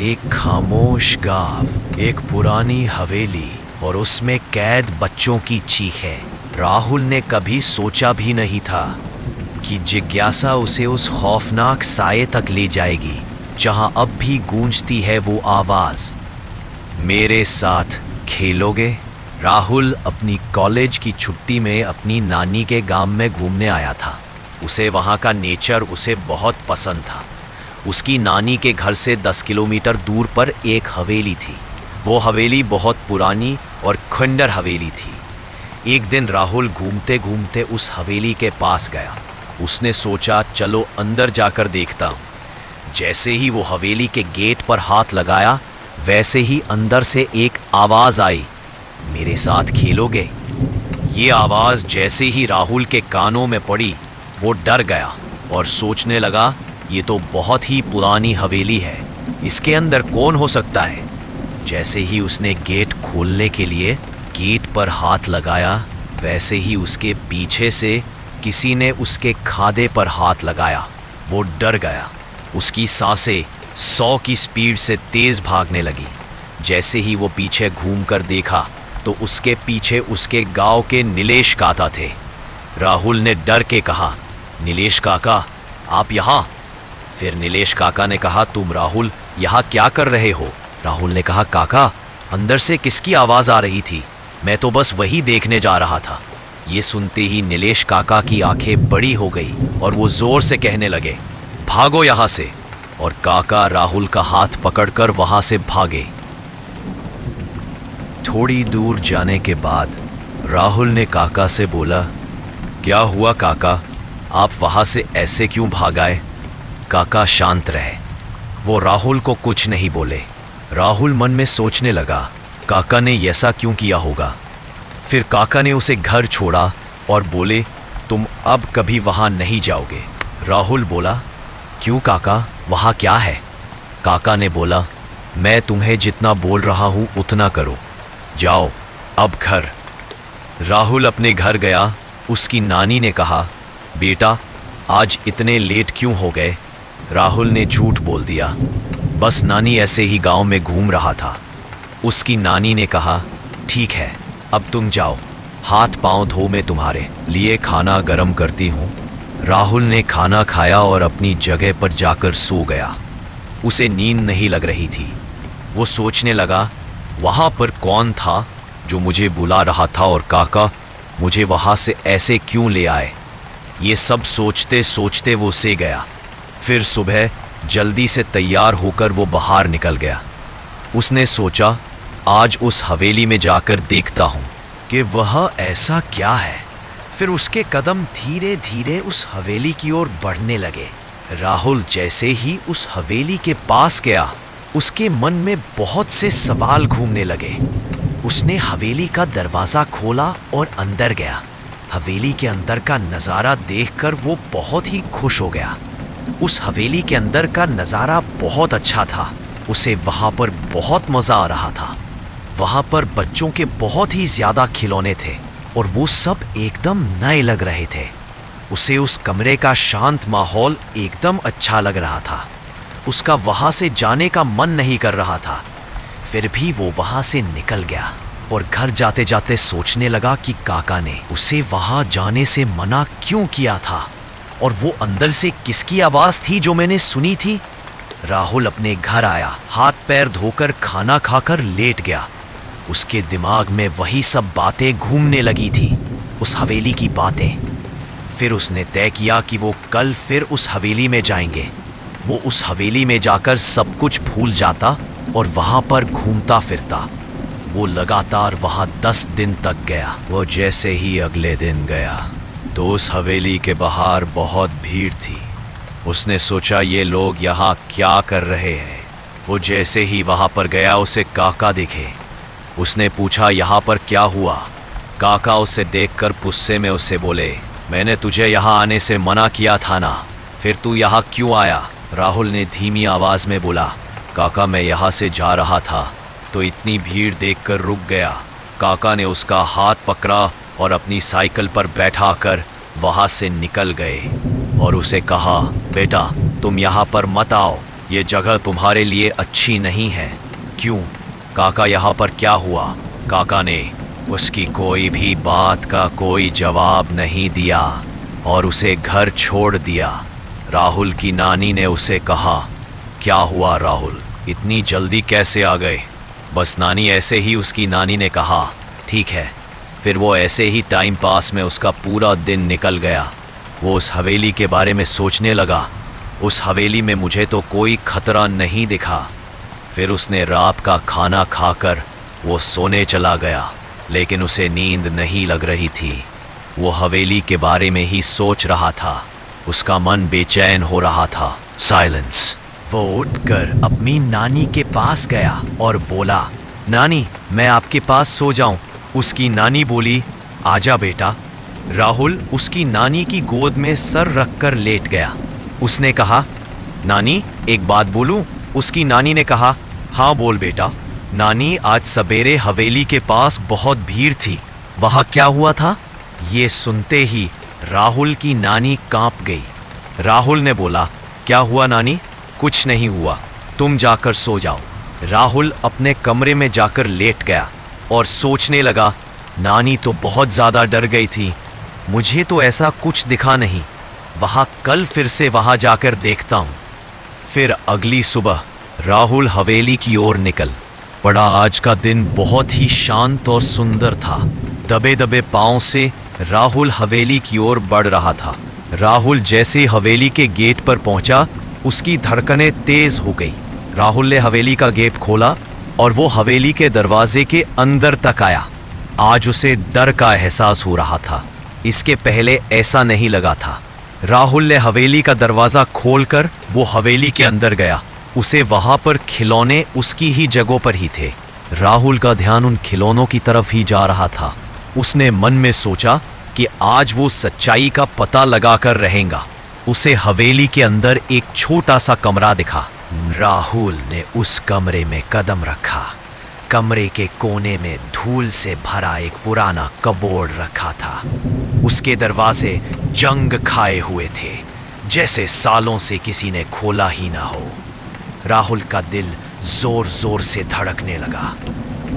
एक खामोश गांव, एक पुरानी हवेली और उसमें कैद बच्चों की चीखें। राहुल ने कभी सोचा भी नहीं था कि जिज्ञासा उसे उस खौफनाक साये तक ले जाएगी जहां अब भी गूंजती है वो आवाज, मेरे साथ खेलोगे। राहुल अपनी कॉलेज की छुट्टी में अपनी नानी के गांव में घूमने आया था। उसे वहां का नेचर उसे बहुत पसंद था। उसकी नानी के घर से 10 किलोमीटर दूर पर एक हवेली थी। वो हवेली बहुत पुरानी और खंडर हवेली थी। एक दिन राहुल घूमते घूमते उस हवेली के पास गया। उसने सोचा चलो अंदर जाकर देखता हूँ। जैसे ही वो हवेली के गेट पर हाथ लगाया वैसे ही अंदर से एक आवाज़ आई, मेरे साथ खेलोगे। ये आवाज़ जैसे ही राहुल के कानों में पड़ी वो डर गया और सोचने लगा ये तो बहुत ही पुरानी हवेली है, इसके अंदर कौन हो सकता है। जैसे ही उसने गेट खोलने के लिए गेट पर हाथ लगाया वैसे ही उसके पीछे से किसी ने उसके खादे पर हाथ लगाया। वो डर गया। उसकी सांसें 100 की स्पीड से तेज भागने लगी। जैसे ही वो पीछे घूमकर देखा तो उसके पीछे उसके गांव के नीलेश काका थे। राहुल ने डर के कहा, नीलेश काका आप यहाँ। फिर नीलेश काका ने कहा, तुम राहुल यहाँ क्या कर रहे हो। राहुल ने कहा, काका अंदर से किसकी आवाज़ आ रही थी, मैं तो बस वही देखने जा रहा था। ये सुनते ही नीलेश काका की आंखें बड़ी हो गई और वो जोर से कहने लगे, भागो यहाँ से। और काका राहुल का हाथ पकड़कर वहां से भागे। थोड़ी दूर जाने के बाद राहुल ने काका से बोला, क्या हुआ काका, आप वहां से ऐसे क्यों भाग आए। काका शांत रहे, वो राहुल को कुछ नहीं बोले। राहुल मन में सोचने लगा काका ने ऐसा क्यों किया होगा। फिर काका ने उसे घर छोड़ा और बोले, तुम अब कभी वहां नहीं जाओगे। राहुल बोला, क्यों काका, वहां क्या है। काका ने बोला, मैं तुम्हें जितना बोल रहा हूं उतना करो, जाओ अब घर। राहुल अपने घर गया। उसकी नानी ने कहा, बेटा आज इतने लेट क्यों हो गए। राहुल ने झूठ बोल दिया, बस नानी ऐसे ही गांव में घूम रहा था। उसकी नानी ने कहा, ठीक है अब तुम जाओ, हाथ पांव धो मैं तुम्हारे लिए खाना गरम करती हूँ। राहुल ने खाना खाया और अपनी जगह पर जाकर सो गया। उसे नींद नहीं लग रही थी। वो सोचने लगा वहाँ पर कौन था जो मुझे बुला रहा था और काका मुझे वहाँ से ऐसे क्यों ले आए। ये सब सोचते सोचते वो सो गया। फिर सुबह जल्दी से तैयार होकर वो बाहर निकल गया। उसने सोचा आज उस हवेली में जाकर देखता हूँ कि वह ऐसा क्या है। फिर उसके कदम धीरे धीरे उस हवेली की ओर बढ़ने लगे। राहुल जैसे ही उस हवेली के पास गया उसके मन में बहुत से सवाल घूमने लगे। उसने हवेली का दरवाज़ा खोला और अंदर गया। हवेली के अंदर का नज़ारा देखकर वो बहुत ही खुश हो गया। उस हवेली के अंदर का नज़ारा बहुत अच्छा था। उसे वहाँ पर बहुत मज़ा आ रहा था। वहाँ पर बच्चों के बहुत ही ज़्यादा खिलौने थे और वो सब एकदम नए लग रहे थे। उसे उस कमरे का शांत माहौल एकदम अच्छा लग रहा था। उसका वहाँ से जाने का मन नहीं कर रहा था। फिर भी वो वहाँ से निकल गया और घर जाते जाते सोचने लगा कि काका ने उसे वहाँ जाने से मना क्यों किया था और वो अंदर से किसकी आवाज़ थी जो मैंने सुनी थी। राहुल अपने घर आया, हाथ पैर धोकर खाना खाकर लेट गया। उसके दिमाग में वही सब बातें घूमने लगी थी, उस हवेली की बातें। फिर उसने तय किया कि वो कल फिर उस हवेली में जाएंगे। वो उस हवेली में जाकर सब कुछ भूल जाता और वहाँ पर घूमता फिरता। वो लगातार वहाँ 10 दिन तक गया। वो जैसे ही अगले दिन गया तो उस हवेली के बाहर बहुत भीड़ थी। उसने सोचा ये लोग यहाँ क्या कर रहे हैं। वो जैसे ही वहाँ पर गया उसे काका दिखे। उसने पूछा यहाँ पर क्या हुआ। काका उसे देखकर गुस्से में उससे बोले, मैंने तुझे यहाँ आने से मना किया था ना, फिर तू यहाँ क्यों आया। राहुल ने धीमी आवाज़ में बोला, काका मैं यहाँ से जा रहा था तो इतनी भीड़ देखकर रुक गया। काका ने उसका हाथ पकड़ा और अपनी साइकिल पर बैठाकर वहाँ से निकल गए और उसे कहा, बेटा तुम यहाँ पर मत आओ, ये जगह तुम्हारे लिए अच्छी नहीं है। क्यों काका, यहाँ पर क्या हुआ? काका ने उसकी कोई भी बात का कोई जवाब नहीं दिया और उसे घर छोड़ दिया। राहुल की नानी ने उसे कहा, क्या हुआ राहुल, इतनी जल्दी कैसे आ गए? बस नानी ऐसे ही उसकी नानी ने कहा, ठीक है। फिर वो ऐसे ही टाइम पास में उसका पूरा दिन निकल गया। वो उस हवेली के बारे में सोचने लगा। उस हवेली में मुझे तो कोई खतरा नहीं दिखा। फिर उसने रात का खाना खाकर वो सोने चला गया, लेकिन उसे नींद नहीं लग रही थी। वो हवेली के बारे में ही सोच रहा था। उसका मन बेचैन हो रहा था। साइलेंस। वो उठकर अपनी नानी के पास गया और बोला, नानी मैं आपके पास सो जाऊं? उसकी नानी बोली, आजा बेटा। राहुल उसकी नानी की गोद में सर रखकर लेट गया। उसने कहा, नानी एक बात बोलूं? उसकी नानी ने कहा, हाँ बोल बेटा। नानी आज सवेरे हवेली के पास बहुत भीड़ थी, वहां क्या हुआ था? ये सुनते ही राहुल की नानी कांप गई। राहुल ने बोला, क्या हुआ नानी? कुछ नहीं हुआ, तुम जाकर सो जाओ। राहुल अपने कमरे में जाकर लेट गया और सोचने लगा, नानी तो बहुत ज़्यादा डर गई थी, मुझे तो ऐसा कुछ दिखा नहीं। वहाँ कल फिर से वहाँ जाकर देखता हूँ। फिर अगली सुबह राहुल हवेली की ओर निकल पड़ा। आज का दिन बहुत ही शांत और सुंदर था। दबे दबे पाँव से राहुल हवेली की ओर बढ़ रहा था। राहुल जैसे हवेली के गेट पर पहुंचा, उसकी धड़कनें तेज हो गई। राहुल ने हवेली का गेट खोला और वो हवेली के दरवाजे के अंदर तक आया। आज उसे डर का एहसास हो रहा था। इसके पहले ऐसा नहीं लगा था। राहुल ने हवेली का दरवाजा खोलकर वो हवेली के अंदर गया। उसे वहां पर खिलौने उसकी ही जगहों पर ही थे। राहुल का ध्यान उन खिलौनों की तरफ ही जा रहा था। उसने मन में सोचा कि आज वो सच्चाई का पता लगाकर रहेगा। उसे हवेली के अंदर एक छोटा सा कमरा दिखा। राहुल ने उस कमरे में कदम रखा। कमरे के कोने में धूल से भरा एक पुराना कबोर्ड रखा था। उसके दरवाजे जंग खाए हुए थे, जैसे सालों से किसी ने खोला ही ना हो। राहुल का दिल जोर जोर से धड़कने लगा,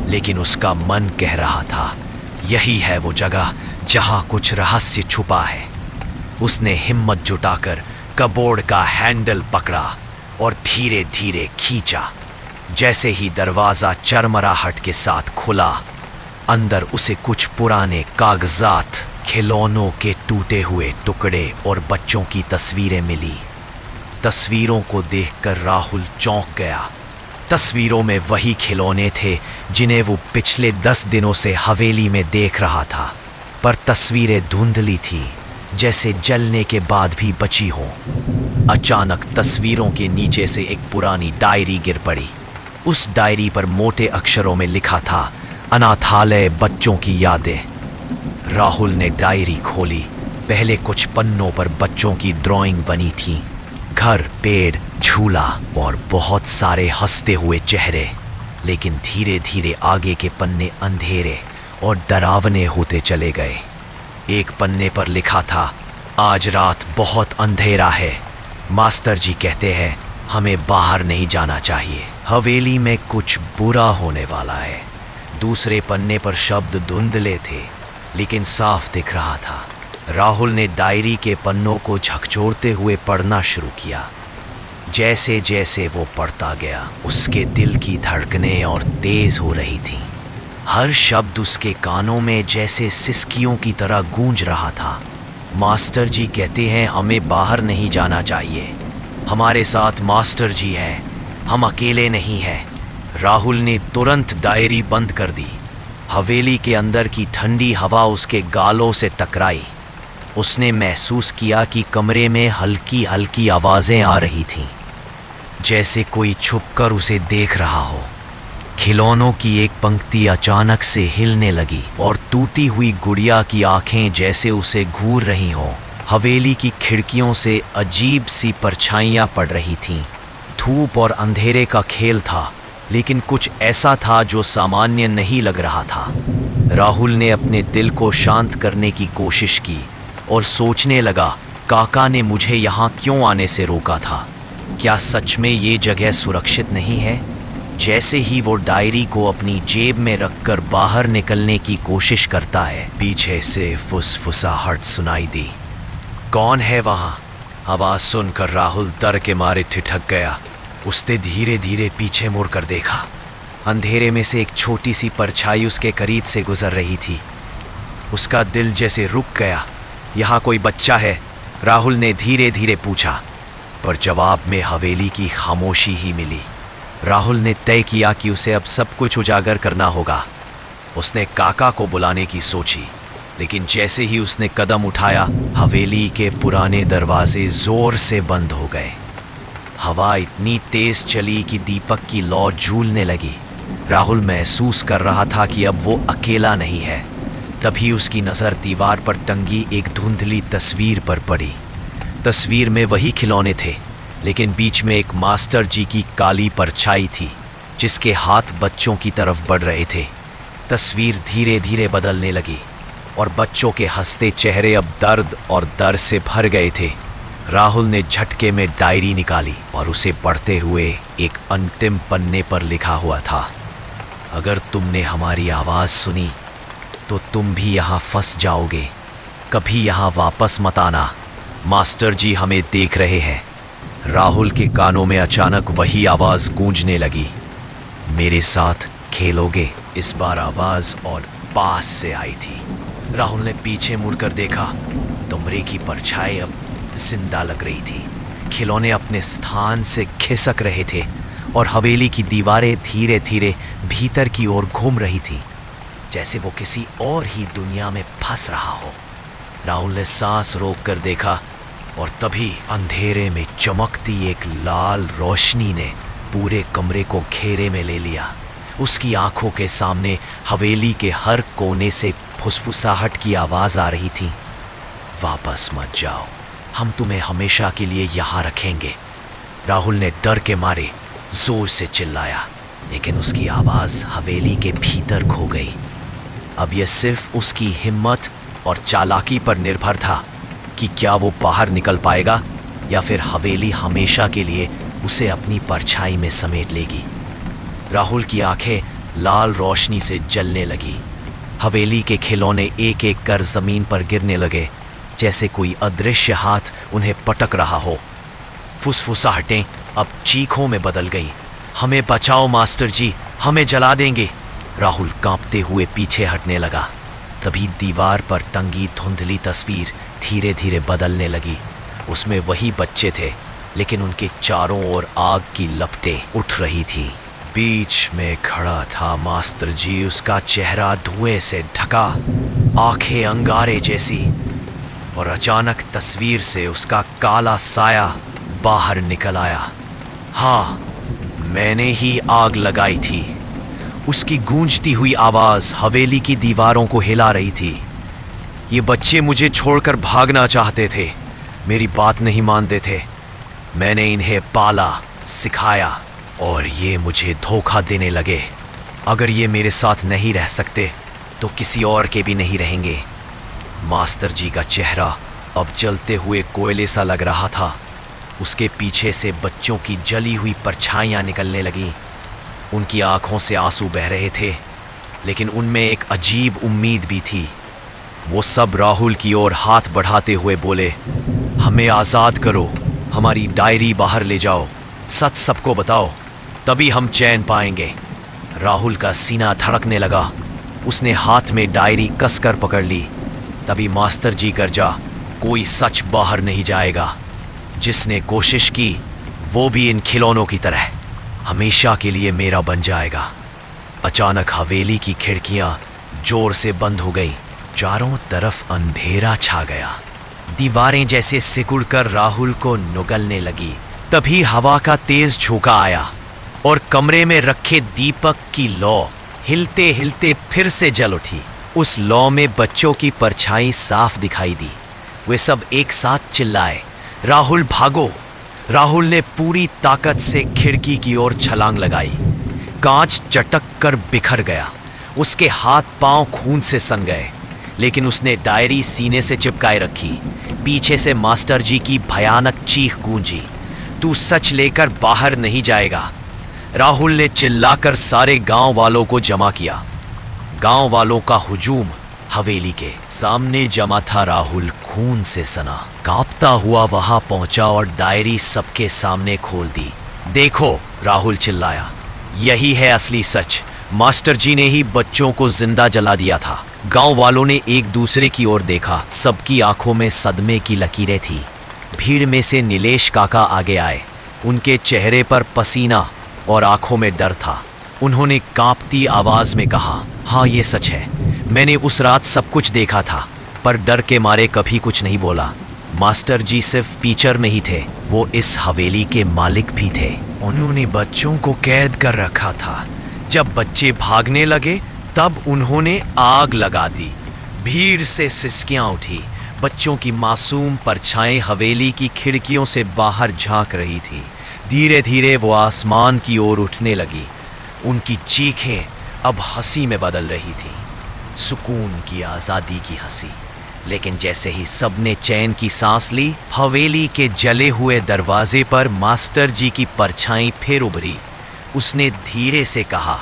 लेकिन उसका मन कह रहा था, यही है वो जगह जहां कुछ रहस्य छुपा है। उसने हिम्मत जुटाकर कबोर्ड का हैंडल पकड़ा और धीरे धीरे खींचा। जैसे ही दरवाजा चरमराहट के साथ खुला, अंदर उसे कुछ पुराने कागजात, खिलौनों के टूटे हुए टुकड़े और बच्चों की तस्वीरें मिली। तस्वीरों को देखकर राहुल चौंक गया। तस्वीरों में वही खिलौने थे जिन्हें वो पिछले 10 दिनों से हवेली में देख रहा था, पर तस्वीरें धुंधली थी, जैसे जलने के बाद भी बची हों। अचानक तस्वीरों के नीचे से एक पुरानी डायरी गिर पड़ी। उस डायरी पर मोटे अक्षरों में लिखा था, अनाथालय बच्चों की यादें। राहुल ने डायरी खोली। पहले कुछ पन्नों पर बच्चों की ड्राइंग बनी थी, घर, पेड़, झूला और बहुत सारे हंसते हुए चेहरे। लेकिन धीरे धीरे आगे के पन्ने अंधेरे और डरावने होते चले गए। एक पन्ने पर लिखा था, आज रात बहुत अंधेरा है, मास्टर जी कहते हैं हमें बाहर नहीं जाना चाहिए, हवेली में कुछ बुरा होने वाला है। दूसरे पन्ने पर शब्द धुंधले थे, लेकिन साफ दिख रहा था। राहुल ने डायरी के पन्नों को झकझोरते हुए पढ़ना शुरू किया। जैसे जैसे वो पढ़ता गया, उसके दिल की धड़कनें और तेज हो रही थीं। हर शब्द उसके कानों में जैसे सिसकियों की तरह गूंज रहा था। मास्टर जी कहते हैं हमें बाहर नहीं जाना चाहिए, हमारे साथ मास्टर जी हैं, हम अकेले नहीं हैं। राहुल ने तुरंत डायरी बंद कर दी। हवेली के अंदर की ठंडी हवा उसके गालों से टकराई। उसने महसूस किया कि कमरे में हल्की हल्की आवाज़ें आ रही थीं, जैसे कोई छुपकर उसे देख रहा हो। खिलौनों की एक पंक्ति अचानक से हिलने लगी और टूटी हुई गुड़िया की आंखें जैसे उसे घूर रही हों। हवेली की खिड़कियों से अजीब सी परछाइयाँ पड़ रही थीं। धूप और अंधेरे का खेल था, लेकिन कुछ ऐसा था जो सामान्य नहीं लग रहा था। राहुल ने अपने दिल को शांत करने की कोशिश की और सोचने लगा, काका ने मुझे यहाँ क्यों आने से रोका था? क्या सच में ये जगह सुरक्षित नहीं है? जैसे ही वो डायरी को अपनी जेब में रखकर बाहर निकलने की कोशिश करता है, पीछे से फुसफुसाहट सुनाई दी। कौन है वहां? आवाज सुनकर राहुल डर के मारे ठिठक गया। उसने धीरे धीरे पीछे मुड़कर देखा। अंधेरे में से एक छोटी सी परछाई उसके करीब से गुजर रही थी। उसका दिल जैसे रुक गया। यहाँ कोई बच्चा है? राहुल ने धीरे धीरे पूछा, पर जवाब में हवेली की खामोशी ही मिली। राहुल ने तय किया कि उसे अब सब कुछ उजागर करना होगा। उसने काका को बुलाने की सोची, लेकिन जैसे ही उसने कदम उठाया, हवेली के पुराने दरवाजे जोर से बंद हो गए। हवा इतनी तेज चली कि दीपक की लौ झूलने लगी। राहुल महसूस कर रहा था कि अब वो अकेला नहीं है। तभी उसकी नज़र दीवार पर टंगी एक धुंधली तस्वीर पर पड़ी। तस्वीर में वही खिलौने थे, लेकिन बीच में एक मास्टर जी की काली परछाई थी, जिसके हाथ बच्चों की तरफ बढ़ रहे थे। तस्वीर धीरे धीरे बदलने लगी और बच्चों के हंसते चेहरे अब दर्द और डर से भर गए थे। राहुल ने झटके में डायरी निकाली और उसे पढ़ते हुए एक अंतिम पन्ने पर लिखा हुआ था, अगर तुमने हमारी आवाज़ सुनी तो तुम भी यहाँ फंस जाओगे। कभी यहाँ वापस मत आना। मास्टर जी हमें देख रहे हैं। राहुल के कानों में अचानक वही आवाज़ गूंजने लगी, मेरे साथ खेलोगे? इस बार आवाज़ और पास से आई थी। राहुल ने पीछे मुड़कर देखा। कमरे की परछाई अब जिंदा लग रही थी। खिलौने अपने स्थान से खिसक रहे थे और हवेली की दीवारें धीरे धीरे भीतर की ओर घूम रही थी, जैसे वो किसी और ही दुनिया में फंस रहा हो। राहुल ने सांस रोककर देखा और तभी अंधेरे में चमकती एक लाल रोशनी ने पूरे कमरे को घेरे में ले लिया। उसकी आंखों के सामने हवेली के हर कोने से फुसफुसाहट की आवाज आ रही थी, वापस मत जाओ, हम तुम्हें हमेशा के लिए यहाँ रखेंगे। राहुल ने डर के मारे जोर से चिल्लाया, लेकिन उसकी आवाज हवेली के भीतर खो गई। अब यह सिर्फ उसकी हिम्मत और चालाकी पर निर्भर था कि क्या वो बाहर निकल पाएगा या फिर हवेली हमेशा के लिए उसे अपनी परछाई में समेट लेगी। राहुल की आंखें लाल रोशनी से जलने लगी। हवेली के खिलौने एक एक कर जमीन पर गिरने लगे, जैसे कोई अदृश्य हाथ उन्हें पटक रहा हो। फुसफुसाहटें अब चीखों में बदल गईं। हमें बचाओ मास्टर जी, हमें जला देंगे। राहुल कांपते हुए पीछे हटने लगा। तभी दीवार पर टंगी धुंधली तस्वीर धीरे धीरे बदलने लगी। उसमें वही बच्चे थे, लेकिन उनके चारों ओर आग की लपटें उठ रही थी। बीच में खड़ा था मास्टर जी, उसका चेहरा धुएं से ढका, आंखें अंगारे जैसी, और अचानक तस्वीर से उसका काला साया बाहर निकल आया। हाँ, मैंने ही आग लगाई थी। उसकी गूंजती हुई आवाज हवेली की दीवारों को हिला रही थी। ये बच्चे मुझे छोड़कर भागना चाहते थे, मेरी बात नहीं मानते थे। मैंने इन्हें पाला, सिखाया और ये मुझे धोखा देने लगे। अगर ये मेरे साथ नहीं रह सकते तो किसी और के भी नहीं रहेंगे। मास्टर जी का चेहरा अब जलते हुए कोयले सा लग रहा था। उसके पीछे से बच्चों की जली हुई परछाइयाँ निकलने लगीं। उनकी आंखों से आंसू बह रहे थे, लेकिन उनमें एक अजीब उम्मीद भी थी। वो सब राहुल की ओर हाथ बढ़ाते हुए बोले, हमें आज़ाद करो, हमारी डायरी बाहर ले जाओ, सच सबको बताओ, तभी हम चैन पाएंगे। राहुल का सीना धड़कने लगा। उसने हाथ में डायरी कसकर पकड़ ली। तभी मास्टर जी गरजा, कोई सच बाहर नहीं जाएगा। जिसने कोशिश की वो भी इन खिलौनों की तरह हमेशा के लिए मेरा बन जाएगा। अचानक हवेली की खिड़कियां जोर से बंद हो गई। चारों तरफ अंधेरा छा गया। दीवारें जैसे सिकुड़कर राहुल को नुगलने लगी। तभी हवा का तेज झोंका आया और कमरे में रखे दीपक की लौ हिलते हिलते फिर से जल उठी। उस लौ में बच्चों की परछाई साफ दिखाई दी। वे सब एक साथ चिल्लाए, राहुल भागो। राहुल ने पूरी ताकत से खिड़की की ओर छलांग लगाई। कांच चटक कर बिखर गया। उसके हाथ पांव खून से सन गए, लेकिन उसने डायरी सीने से चिपकाए रखी। पीछे से मास्टर जी की भयानक चीख गूंजी, तू सच लेकर बाहर नहीं जाएगा। राहुल ने चिल्लाकर सारे गांव वालों को जमा किया। गांव वालों का हुजूम हवेली के सामने जमा था। राहुल खून से सना कांपता हुआ वहां पहुंचा और डायरी सबके सामने खोल दी। देखो, राहुल चिल्लाया, यही है असली सच। मास्टर जी ने ही बच्चों को जिंदा जला दिया था। गांव वालों ने एक दूसरे की ओर देखा। सबकी आंखों में सदमे की लकीरें थी। भीड़ में से नीलेश काका आगे आए। उनके चेहरे पर पसीना और आंखों में डर था। उन्होंने कांपती आवाज में कहा, हाँ ये सच है, मैंने उस रात सब कुछ देखा था, पर डर के मारे कभी कुछ नहीं बोला। मास्टर जी सिर्फ टीचर नहीं थे, वो इस हवेली के मालिक भी थे। उन्होंने बच्चों को कैद कर रखा था। जब बच्चे भागने लगे तब उन्होंने आग लगा दी। भीड़ से सिसकियां उठी। बच्चों की मासूम परछाएं हवेली की खिड़कियों से बाहर झांक रही थी। धीरे धीरे वो आसमान की ओर उठने लगी। उनकी चीखें अब हंसी में बदल रही थी, सुकून की, आजादी की हंसी। लेकिन जैसे ही सबने चैन की सांस ली, हवेली के जले हुए दरवाजे पर मास्टर जी की परछाई फिर उभरी। उसने धीरे से कहा,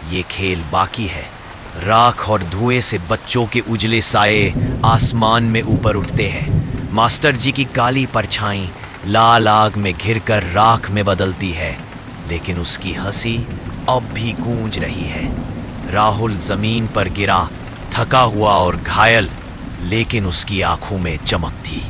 ये खेल बाकी है। राख और धुएं से बच्चों के उजले साए आसमान में ऊपर उठते हैं। मास्टर जी की काली परछाई लाल आग में घिरकर राख में बदलती है, लेकिन उसकी हंसी अब भी गूंज रही है। राहुल जमीन पर गिरा, थका हुआ और घायल, लेकिन उसकी आंखों में चमक थी।